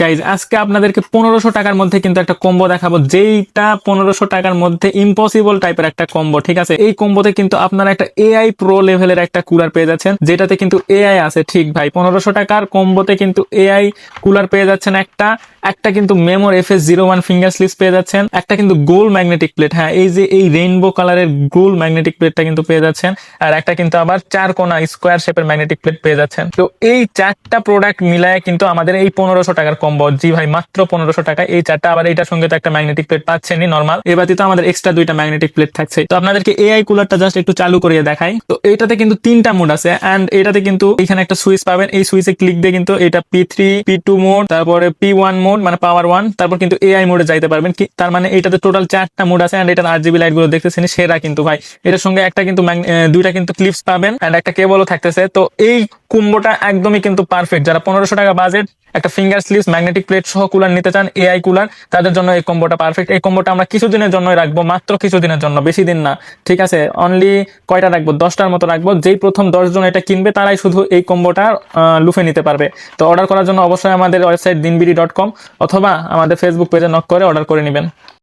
Guys আজকে আপনাদেরকে 1500 টাকার মধ্যে কিন্তু একটা কম্বো দেখাবো, যেইটা 1500 টাকার মধ্যে ইম্পসিবল টাইপের একটা কম্বো। ঠিক আছে, এই কম্বোতে কিন্তু আপনারা একটা এআই প্রো লেভেলের একটা কুলার পেয়ে যাচ্ছেন, যেটাতে কিন্তু এআই আছে। ঠিক ভাই, 1500 টাকার কম্বোতে কিন্তু এআই কুলার পেয়ে যাচ্ছেন, একটা একটা কিন্তু মেমোর FS01 ফিঙ্গার স্লিপস পেয়ে যাচ্ছেন, একটা কিন্তু গোল ম্যাগনেটিক প্লেট, হ্যাঁ এই যে এই রেইনবো কালারের গোল ম্যাগনেটিক প্লেটটা কিন্তু পেয়ে যাচ্ছেন, আর একটা কিন্তু আবার 4 কোনা স্কোয়ার শেপের ম্যাগনেটিক প্লেট পেয়ে যাচ্ছেন। তো এই চারটা প্রোডাক্ট মিলায় কিন্তু আমাদের এই 1500 টাকার কম্বো। জি ভাই, মাত্র 1500 টাকায় এই চারটা। আবার এইটার সঙ্গে তো একটা ম্যাগনেটিক প্লেট পাচ্ছেনই নরমাল, এবার তো আমাদের এক্সট্রা দুইটা ম্যাগনেটিক প্লেট থাকছে। তো আপনাদেরকে এআই কুলারটা জাস্ট একটু চালু করিয়ে দেখাই। তো এইটাতে কিন্তু 3টা মোড আছে, এন্ড এটাতে কিন্তু এখানে একটা সুইচ পাবেন, এই সুইচে ক্লিক দিয়ে কিন্তু এটা P3 P2 মোড, তারপরে P1 মোড মানে পাওয়ার 1, তারপর কিন্তু এআই মোডে যাইতে পারবেন। কি তার মানে এটাতে টোটাল 4টা মোড আছে, এন্ড এটার RGB লাইট গুলো দেখতেছেন সেরা কিন্তু ভাই। এটার সঙ্গে একটা কিন্তু দুইটা কিন্তু ক্লিপস পাবেন, এন্ড একটা কেবলও থাকতেছে। তো এই কম্বোটা একদমই কিন্তু পারফেক্ট। যারা 1500 টাকা বাজেট একটা ফিঙ্গার স্লিপস ম্যাগনেটিক প্লেট সহ কুলার নিতে চান, এআই কুলার, তাদের জন্য এই কম্বোটা পারফেক্ট। এই কম্বোটা আমরা কিছুদিনের জন্যই রাখবো, মাত্র কিছুদিনের জন্য, বেশি দিন না। ঠিক আছে, অনলি কয়টা রাখবো, 10টার মতো রাখবো। যেই প্রথম 10 জন এটা কিনবে তারাই শুধু এই কম্বোটা লুফে নিতে পারবে। তো অর্ডার করার জন্য অবশ্যই আমাদের ওয়েবসাইট dinbidi.com অথবা আমাদের ফেসবুক পেজে নক করে অর্ডার করে নেবেন।